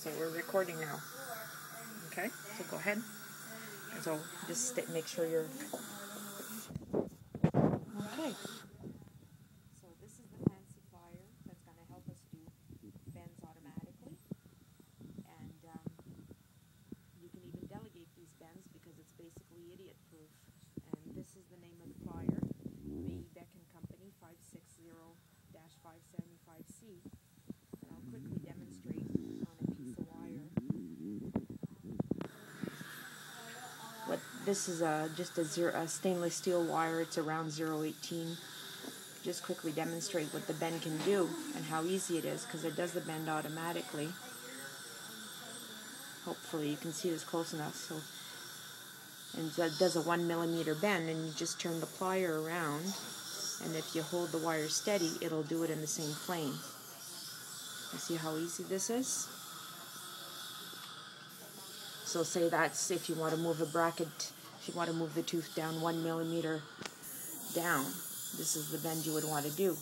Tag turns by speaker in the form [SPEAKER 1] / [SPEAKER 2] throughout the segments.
[SPEAKER 1] So we're recording now. Okay, so go ahead. And so just make sure you're okay. So this is the fancy plier that's going to help us do bends automatically. And you can even delegate these bends because it's basically idiot-proof. And this is the name of the plier, the Beck & Company 560-575C. And I'll quickly demonstrate on a piece of wire. This is just a stainless steel wire. It's around 0.18. Just quickly demonstrate what the bend can do and how easy it is, because it does the bend automatically. Hopefully you can see this close enough. So, and it does a 1 millimeter bend, and you just turn the plier around, and if you hold the wire steady, it'll do it in the same plane. You see how easy this is? So say that's if you want to move a bracket, if you want to move the tooth down 1 millimeter down, this is the bend you would want to do.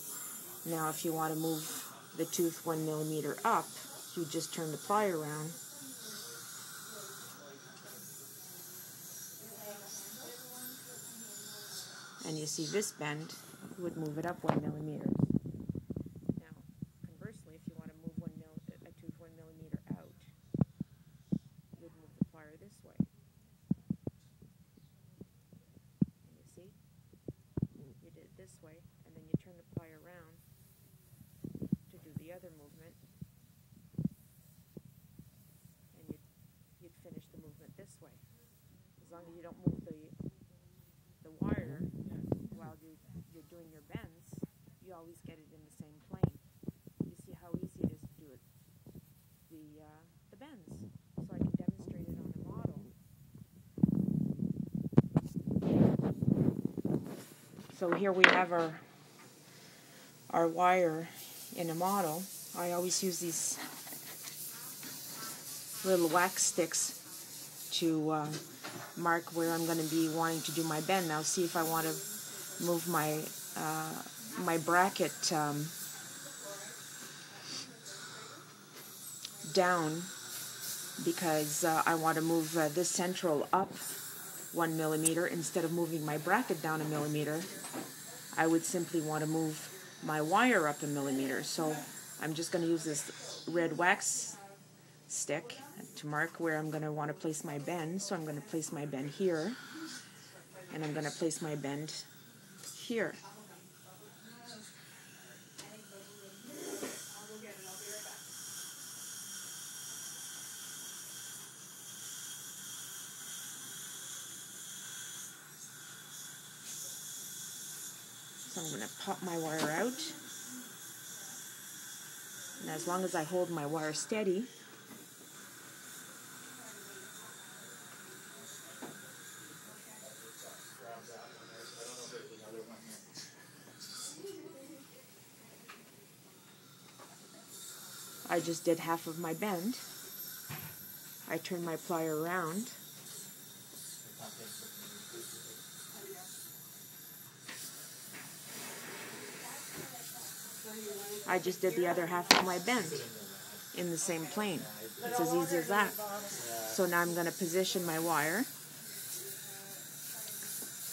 [SPEAKER 1] Now if you want to move the tooth 1 millimeter up, you just turn the plier around. And you see this bend would move it up 1 millimeter. Now, conversely, if you want to move a tooth 1 millimeter out, you would move the plier this way. And you see? You did it this way, and then you turn the plier around to do the other movement. And you'd finish the movement this way. As long as you don't move the wire while you're doing your bends, you always get it in the same plane. You see how easy it is to do it, the bends. So I can demonstrate it on a model. So here we have our wire in a model. I always use these little wax sticks to mark where I'm going to be wanting to do my bend. Now see if I want to move my my bracket down, because I want to move this central up 1 millimeter instead of moving my bracket down 1 millimeter. I would simply want to move my wire up 1 millimeter. So I'm just going to use this red wax stick to mark where I'm going to want to place my bend. So I'm going to place my bend here, and I'm going to place my bend here. So I'm going to pop my wire out, and as long as I hold my wire steady, I just did half of my bend. I turn my plier around. I just did the other half of my bend in the same plane. It's as easy as that. So now I'm going to position my wire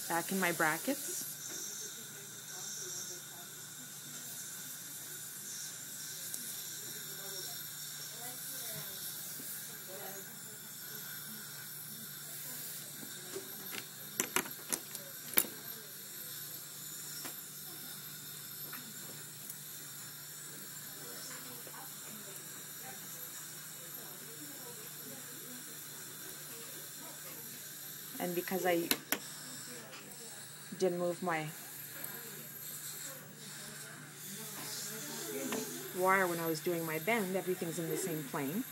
[SPEAKER 1] back in my brackets. And because I didn't move my wire when I was doing my bend, everything's in the same plane,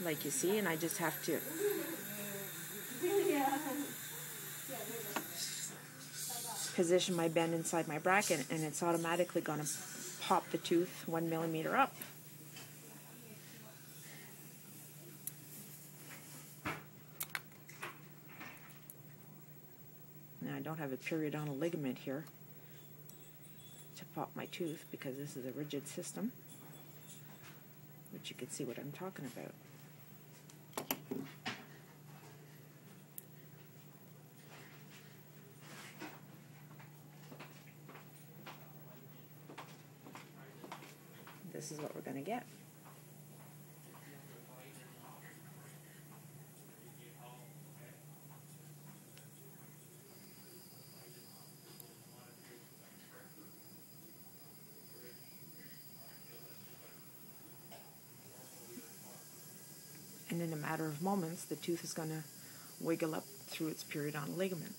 [SPEAKER 1] like you see, and I just have to position my bend inside my bracket, and it's automatically going to pop the tooth 1 millimeter up. Now I don't have a periodontal ligament here to pop my tooth because this is a rigid system, which that you could see what I'm talking about. This is what we're going to get. And in a matter of moments, the tooth is going to wiggle up through its periodontal ligament.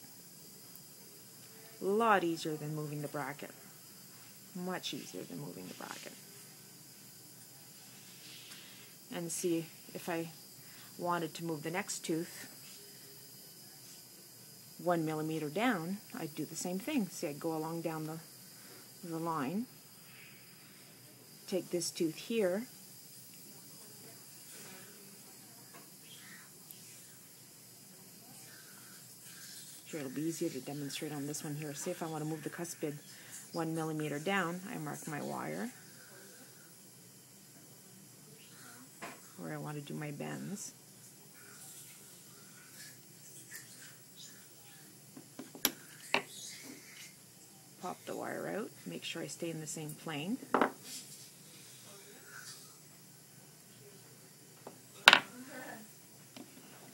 [SPEAKER 1] A lot easier than moving the bracket. Much easier than moving the bracket. And see, if I wanted to move the next tooth 1 millimeter down, I'd do the same thing. See, I'd go along down the line, take this tooth here, sure, it'll be easier to demonstrate on this one here. See, if I want to move the cuspid 1 millimeter down, I mark my wire where I want to do my bends. Pop the wire out, make sure I stay in the same plane.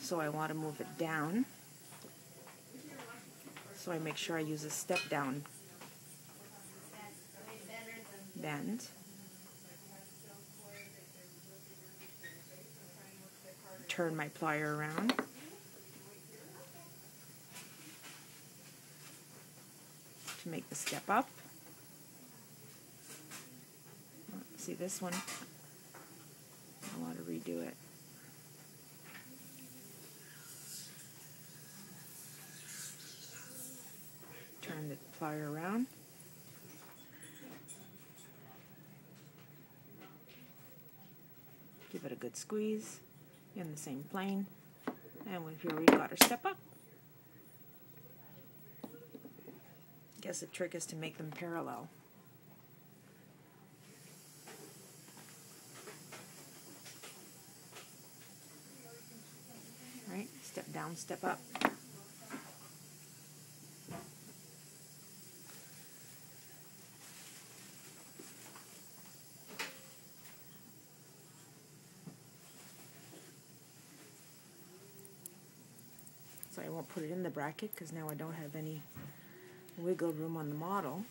[SPEAKER 1] So I want to move it down. So I make sure I use a step down bend. Turn my plier around. To make the step up. See this one? I want to redo it. Turn the plier around. Give it a good squeeze in the same plane. And here we've got our step up. Guess the trick is to make them parallel. Right? Step down, step up. So I won't put it in the bracket because now I don't have any wiggle room on the model.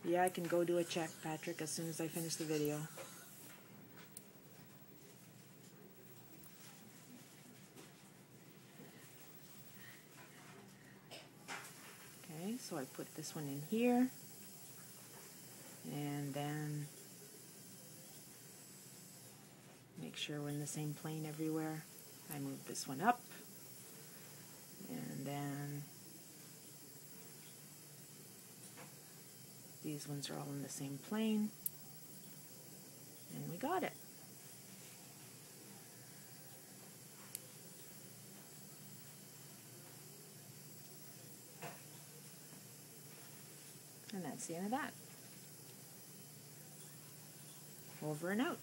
[SPEAKER 1] Yeah, I can go do a check, Patrick, as soon as I finish the video. Okay, so I put this one in here, and then make sure we're in the same plane everywhere. I move this one up, and then these ones are all in the same plane, and we got it. And that's the end of that. Over and out.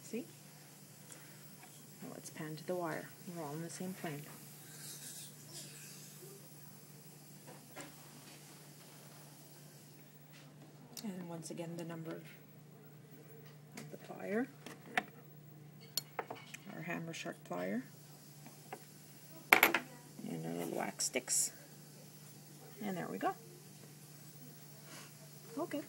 [SPEAKER 1] See? Now let's pan to the wire. We're all in the same plane. And once again, the number of the plier, our hammer shark plier, and our little wax sticks. And there we go. Okay.